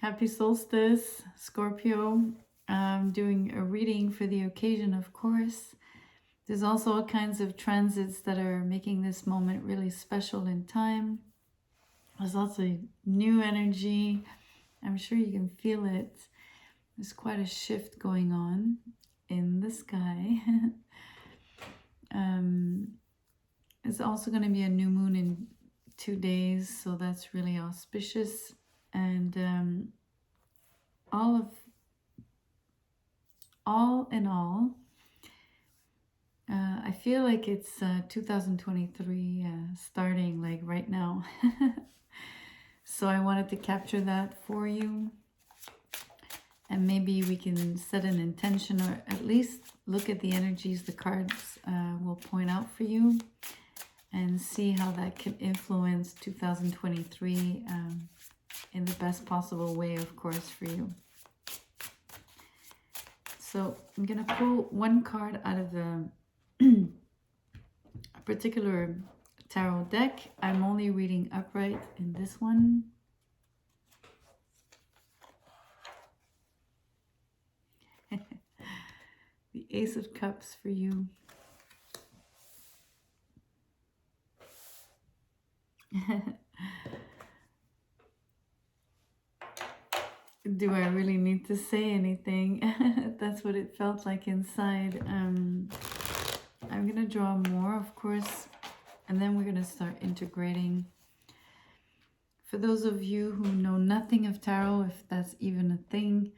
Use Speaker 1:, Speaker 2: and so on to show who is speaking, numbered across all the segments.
Speaker 1: Happy Solstice, Scorpio. I'm doing a reading for the occasion, of course. There's also all kinds of transits that are making this moment really special in time. There's also new energy. I'm sure you can feel it. There's quite a shift going on in the sky. It's also going to be a new moon in 2 days, so that's really auspicious. And all in all, I feel like it's 2023 starting like right now. So I wanted to capture that for you. And maybe we can set an intention, or at least look at the energies the cards will point out for you and see how that can influence 2023 in the best possible way, of course, for you. So I'm going to pull one card out of a particular tarot deck. I'm only reading upright in this one. The Ace of Cups for you. Do I really need to say anything? That's what it felt like inside. I'm gonna draw more, of course, and then we're gonna start integrating. For those of you who know nothing of tarot, if that's even a thing,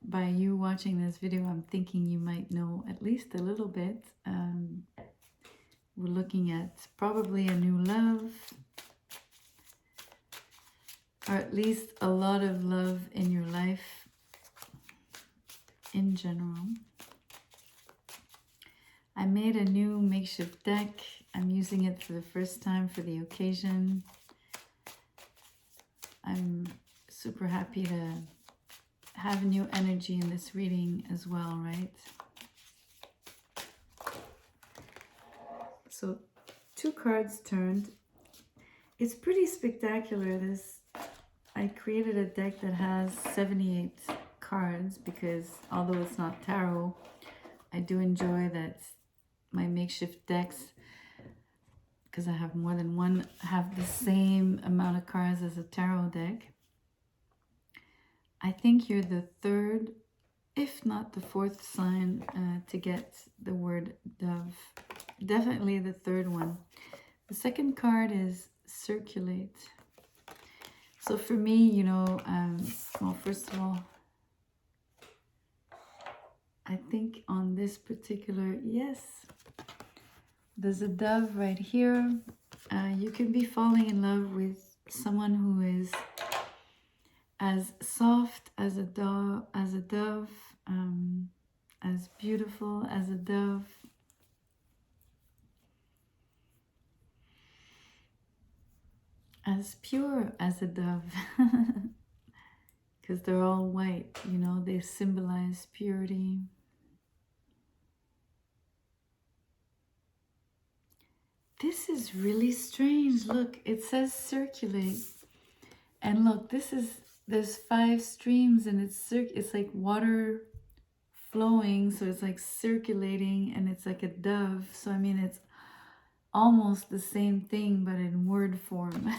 Speaker 1: by you watching this video, I'm thinking you might know at least a little bit. We're looking at probably a new love, or at least a lot of love in your life in general. I made a new makeshift deck. I'm using it for the first time for the occasion. I'm super happy to have new energy in this reading as well, right? So 2 cards turned. It's pretty spectacular. I created a deck that has 78 cards because although it's not tarot, I do enjoy that my makeshift decks, because I have more than one, have the same amount of cards as a tarot deck. I think you're the third, if not the fourth sign to get the word dove. Definitely the third one. The second card is circulate. So for me, you know, well, first of all, I think on this particular, yes, there's a dove right here. You can be falling in love with someone who is as soft as a dove, as beautiful as a dove. As pure as a dove. Because they're all white, you know, they symbolize purity. This is really strange. Look, it says circulate. And look, there's 5 streams and it's like water flowing, so it's like circulating and it's like a dove. So I mean, it's almost the same thing, but in word form.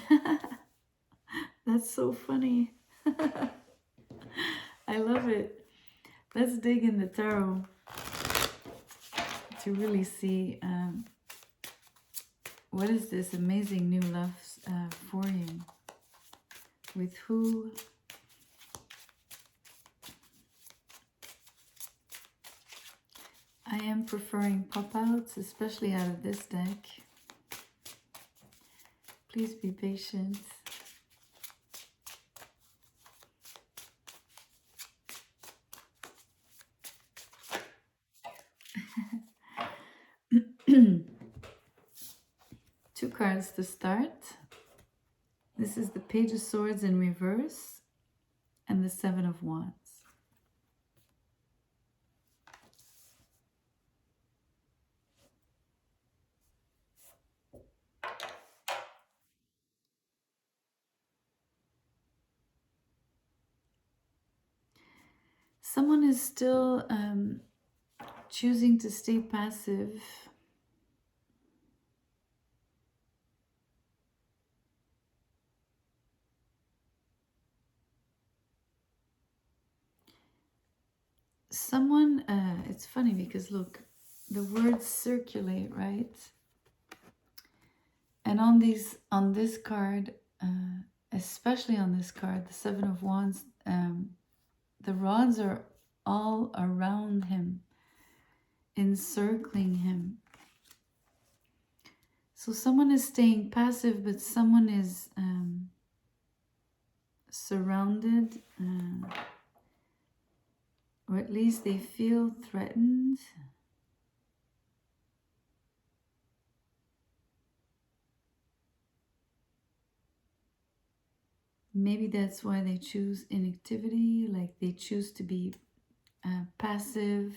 Speaker 1: That's so funny. I love it. Let's dig in the tarot to really see what is this amazing new love for you. With who? I am preferring pop-outs, especially out of this deck. Please be patient. Two cards to start. This is the Page of Swords in reverse and the Seven of Wands. Someone is still choosing to stay passive. Someone, it's funny because look, the words circulate, right? And on this card, especially on this card, the Seven of Wands, the rods are all around him, encircling him. So someone is staying passive, but someone is surrounded, or at least they feel threatened. Maybe that's why they choose inactivity, like they choose to be passive.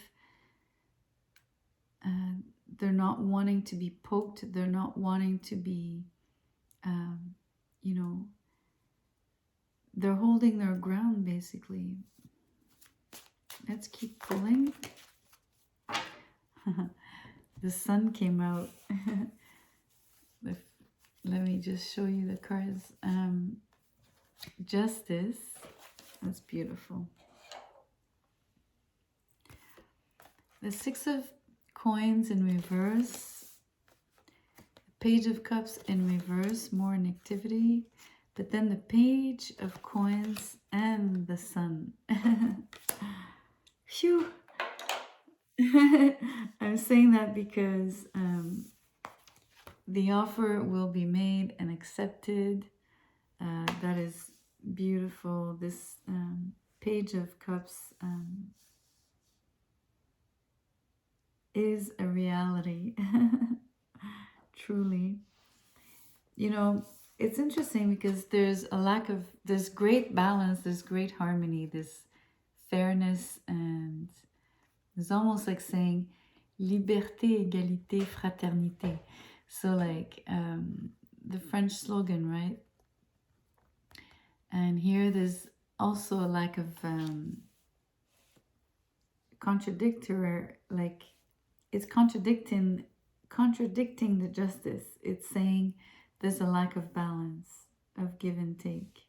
Speaker 1: They're not wanting to be poked. They're not wanting to be, you know, they're holding their ground basically. Let's keep pulling. The sun came out. Let me just show you the cards. Justice. That's beautiful. The Six of Coins in reverse. Page of Cups in reverse, more inactivity. But then the Page of Coins and the Sun. Phew. I'm saying that because the offer will be made and accepted. That is beautiful. This Page of Cups is a reality. Truly. You know, it's interesting because there's a lack of, there's great balance, there's great harmony, this fairness, and it's almost like saying liberté, égalité, fraternité. So like the French slogan, right? And here there's also a lack of contradictory, like it's contradicting the justice. It's saying there's a lack of balance, of give and take.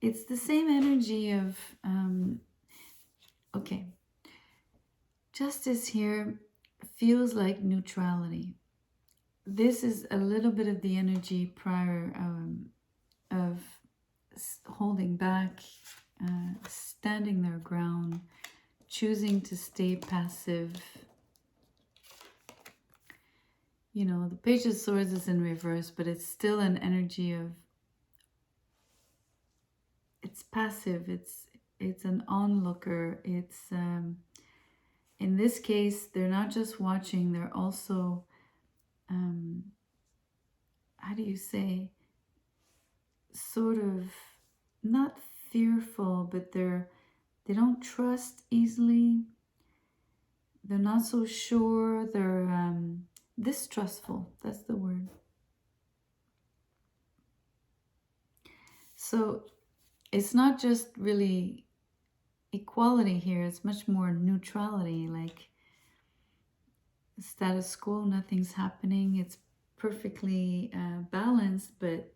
Speaker 1: It's the same energy of, okay, justice here feels like neutrality. This is a little bit of the energy prior of holding back, standing their ground, choosing to stay passive. You know, the Page of Swords is in reverse, but it's still an energy of, it's passive, it's an onlooker. It's in this case, they're not just watching, they're also how do you say, sort of not fearful, but they don't trust easily. They're not so sure. They're distrustful. That's the word. So it's not just really equality here. It's much more neutrality, like status quo, nothing's happening. It's perfectly balanced, but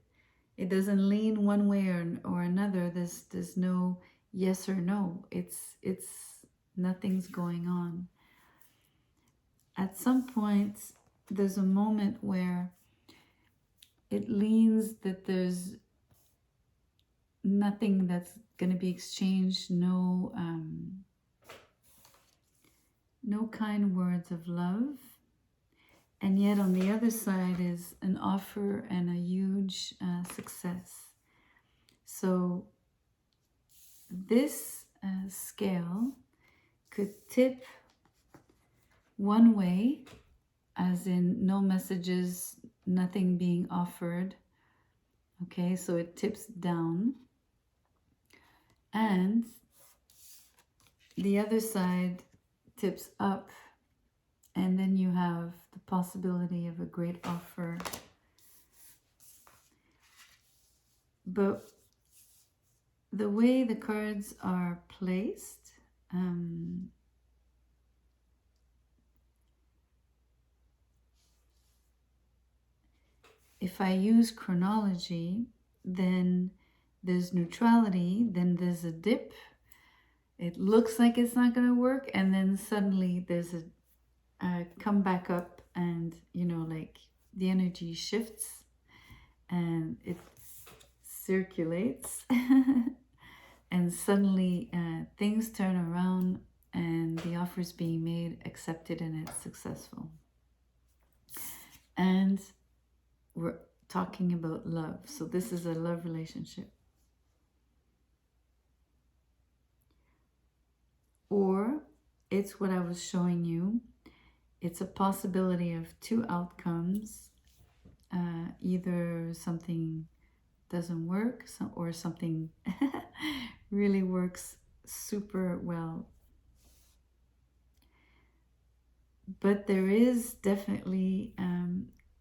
Speaker 1: it doesn't lean one way or another. There's no yes or no. It's nothing's going on. At some point, there's a moment where it leans that there's nothing that's going to be exchanged, no kind words of love. And yet on the other side is an offer and a huge success. So this scale could tip one way, as in no messages, nothing being offered. Okay, so it tips down. And the other side tips up. And then you have the possibility of a great offer But the way the cards are placed, if I use chronology, then there's neutrality, then there's a dip. It looks like it's not going to work, and then suddenly there's a come back up, and you know, like the energy shifts and it circulates and suddenly things turn around and the offer is being made, accepted, and it's successful. And we're talking about love, so this is a love relationship. Or it's what I was showing you. It's a possibility of two outcomes. Either something doesn't work, or something really works super well. But there is definitely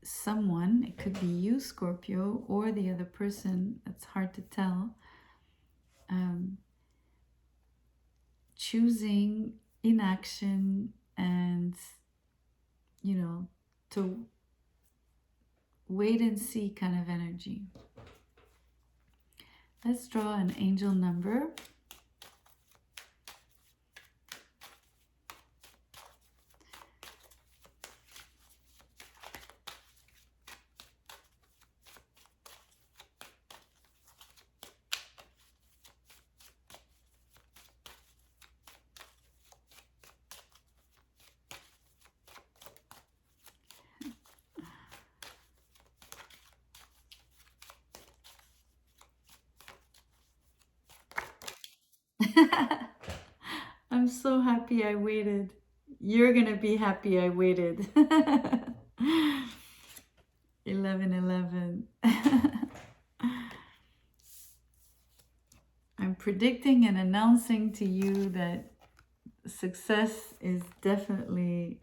Speaker 1: someone, it could be you, Scorpio, or the other person, it's hard to tell, choosing inaction and, you know, to wait and see kind of energy. Let's draw an angel number. I'm so happy I waited. You're gonna be happy I waited. 1111. I'm predicting and announcing to you that success is definitely,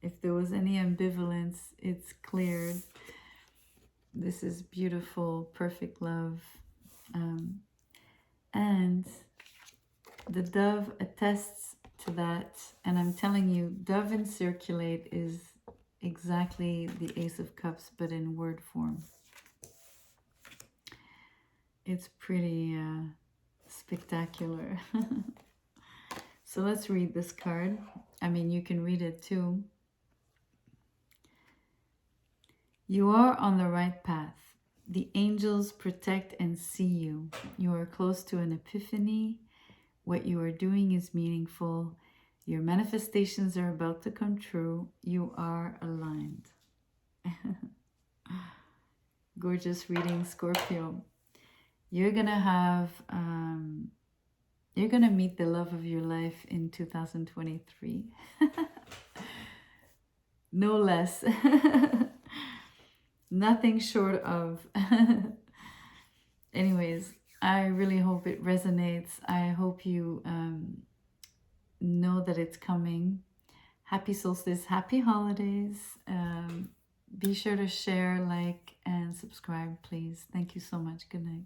Speaker 1: if there was any ambivalence, it's cleared. This is beautiful, perfect love. And the dove attests to that. And I'm telling you, dove and circulate is exactly the Ace of Cups, but in word form. It's pretty spectacular. So let's read this card. I mean, you can read it too. You are on the right path. The angels protect and see you. You are close to an epiphany. What you are doing is meaningful. Your manifestations are about to come true. You are aligned. Gorgeous reading, Scorpio. You're gonna have, you're gonna meet the love of your life in 2023. No less. Nothing short of. Anyways, I really hope it resonates. I hope you know that it's coming. Happy solstice, happy holidays. Be sure to share, like, and subscribe, please. Thank you so much. Good night.